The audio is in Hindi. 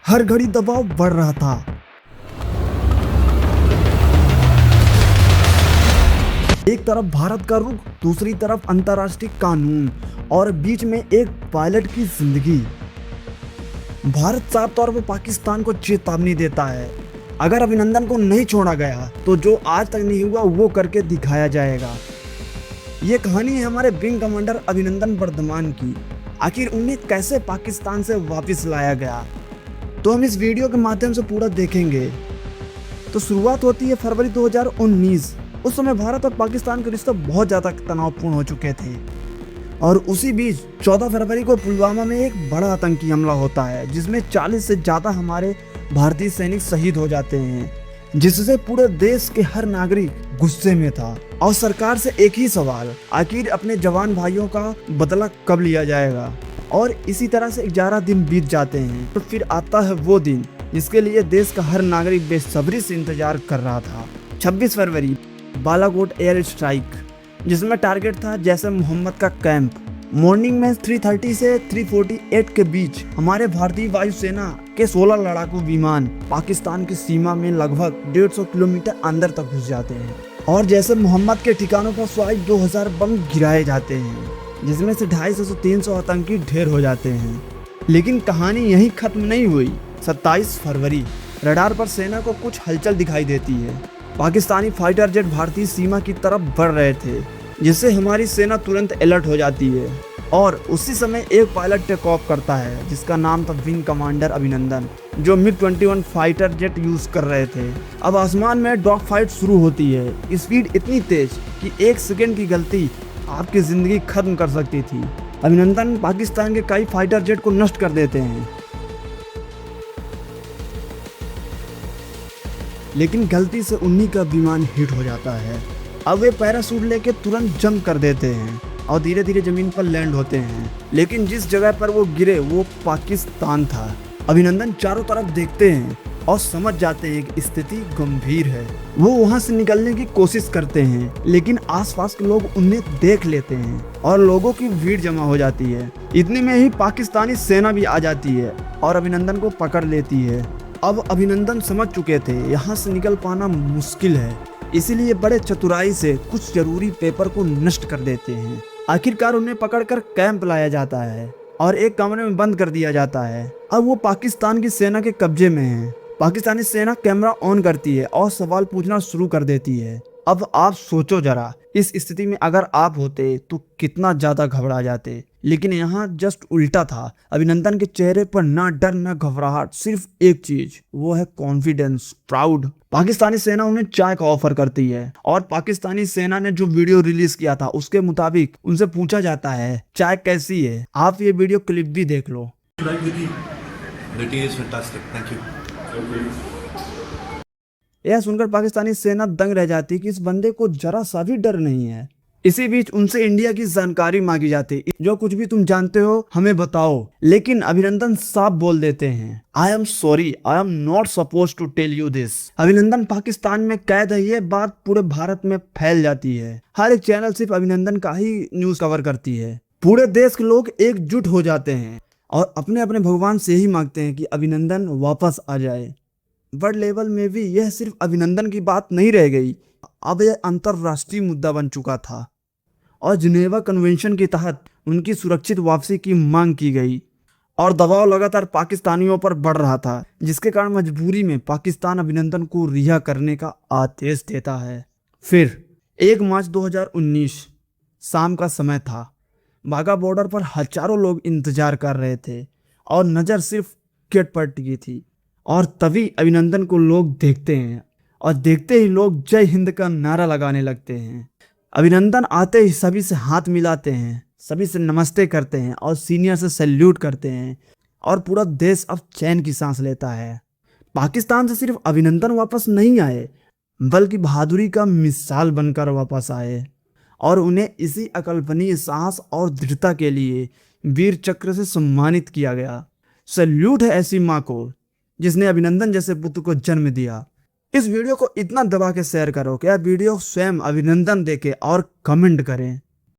हर घड़ी दबाव बढ़ रहा था। एक तरफ भारत का रुख, दूसरी तरफ अंतर्राष्ट्रीय कानून और बीच में एक पायलट की जिंदगी। भारत साफ तौर पर पाकिस्तान को चेतावनी देता है, अगर अभिनंदन को नहीं छोड़ा गया तो जो आज तक नहीं हुआ वो करके दिखाया जाएगा। ये कहानी है हमारे विंग कमांडर अभिनंदन वर्धमान की। आखिर उन्हें कैसे पाकिस्तान से वापस लाया गया, तो हम इस वीडियो के माध्यम से पूरा देखेंगे। तो शुरुआत होती है फरवरी 2019। उस समय भारत और पाकिस्तान के रिश्ते बहुत ज़्यादा तनावपूर्ण हो चुके थे और उसी बीच 14 फरवरी को पुलवामा में एक बड़ा आतंकी हमला होता है, जिसमें 40 से ज़्यादा हमारे भारतीय सैनिक शहीद हो जाते हैं, जिससे पूरे देश के हर नागरिक गुस्से में था और सरकार से एक ही सवाल, आखिर अपने जवान भाइयों का बदला कब लिया जाएगा। और इसी तरह से 11 दिन बीत जाते हैं तो फिर आता है वो दिन जिसके लिए देश का हर नागरिक बेसब्री से इंतजार कर रहा था। 26 फरवरी बालाकोट एयर स्ट्राइक, जिसमें टारगेट था जैसे मोहम्मद का कैंप। मॉर्निंग में 3:30 से 3:48 के बीच हमारे भारतीय वायुसेना के 16 लड़ाकू विमान पाकिस्तान की सीमा में लगभग 150 किलोमीटर अंदर तक घुस जाते हैं और जैसे मोहम्मद के ठिकानों पर स्वाइप 2000 बम गिराए जाते हैं, जिसमें से 250 से 300 आतंकी ढेर हो जाते हैं। लेकिन कहानी यहीं खत्म नहीं हुई। 27 फरवरी रडार पर सेना को कुछ हलचल दिखाई देती है। पाकिस्तानी फाइटर जेट भारतीय सीमा की तरफ बढ़ रहे थे, जिससे हमारी सेना तुरंत अलर्ट हो जाती है और उसी समय एक पायलट टेक ऑफ करता है जिसका नाम था विंग कमांडर अभिनंदन, जो MiG-21 फाइटर जेट यूज कर रहे थे। अब आसमान में डॉग फाइट शुरू होती है। स्पीड इतनी तेज कि 1 सेकेंड की गलती आपकी जिंदगी खत्म कर सकती थी। अभिनंदन पाकिस्तान के कई फाइटर जेट को नष्ट कर देते हैं, लेकिन गलती से उन्हीं का विमान हिट हो जाता है। अब वे पैराशूट लेके तुरंत जंप कर देते हैं और धीरे धीरे जमीन पर लैंड होते हैं, लेकिन जिस जगह पर वो गिरे वो पाकिस्तान था। अभिनंदन चारों तरफ देखते हैं और समझ जाते हैं कि स्थिति गंभीर है। वो वहां से निकलने की कोशिश करते हैं, लेकिन आसपास के लोग उन्हें देख लेते हैं और लोगों की भीड़ जमा हो जाती है। इतने में ही पाकिस्तानी सेना भी आ जाती है और अभिनंदन को पकड़ लेती है। अब अभिनंदन समझ चुके थे यहाँ से निकल पाना मुश्किल है, इसीलिए बड़े चतुराई से कुछ जरूरी पेपर को नष्ट कर देते हैं। आखिरकार उन्हें पकड़कर कैंप लाया जाता है और एक कमरे में बंद कर दिया जाता है। अब वो पाकिस्तान की सेना के कब्जे में है। पाकिस्तानी सेना कैमरा ऑन करती है और सवाल पूछना शुरू कर देती है। अब आप सोचो जरा, इस स्थिति में अगर आप होते तो कितना ज्यादा घबरा जाते, लेकिन यहाँ जस्ट उल्टा था। अभिनंदन के चेहरे पर ना डर ना घबराहट, सिर्फ एक चीज, वो है कॉन्फिडेंस, प्राउड। पाकिस्तानी सेना उन्हें चाय का ऑफर करती है और पाकिस्तानी सेना ने जो वीडियो रिलीज किया था उसके मुताबिक उनसे पूछा जाता है चाय कैसी है। आप ये वीडियो क्लिप भी देख लो। यह सुनकर पाकिस्तानी सेना दंग रह जाती कि इस बंदे को जरा सा भी डर नहीं है। इसी बीच उनसे इंडिया की जानकारी मांगी जाती, जो कुछ भी तुम जानते हो हमें बताओ। लेकिन अभिनंदन साफ बोल देते हैं, I am sorry, I am not suppose to tell you this. Abhinandan Pakistan में कैद है, ये बात पूरे भारत में फैल जाती है। हर एक चैनल सिर्फ अभिनंदन का ही न्यूज कवर करती है। पूरे देश के लोग एकजुट हो जाते हैं और अपने अपने भगवान से ही मांगते हैं कि अभिनंदन वापस आ जाए। वर्ल्ड लेवल में भी यह सिर्फ अभिनंदन की बात नहीं रह गई, अब यह अंतरराष्ट्रीय मुद्दा बन चुका था और जिनेवा कन्वेंशन के तहत उनकी सुरक्षित वापसी की मांग की गई और दबाव लगातार पाकिस्तानियों पर बढ़ रहा था, जिसके कारण मजबूरी में पाकिस्तान अभिनंदन को रिहा करने का आदेश देता है। फिर 1 मार्च 2019 शाम का समय था। बाघा बॉर्डर पर हजारों लोग इंतजार कर रहे थे और नज़र सिर्फ गेट पर टिकी थी। और तभी अभिनंदन को लोग देखते हैं और देखते ही लोग जय हिंद का नारा लगाने लगते हैं। अभिनंदन आते ही सभी से हाथ मिलाते हैं, सभी से नमस्ते करते हैं और सीनियर से सैल्यूट करते हैं और पूरा देश अब चैन की सांस लेता है। पाकिस्तान से सिर्फ अभिनंदन वापस नहीं आए, बल्कि बहादुरी का मिसाल बनकर वापस आए और उन्हें इसी अकल्पनीय साहस और दृढ़ता के लिए वीर चक्र से सम्मानित किया गया। सैल्यूट है ऐसी माँ को जिसने अभिनंदन जैसे पुत्र को जन्म दिया। इस वीडियो को इतना दबा के शेयर करो कि आप वीडियो स्वयं अभिनंदन देके और कमेंट करें।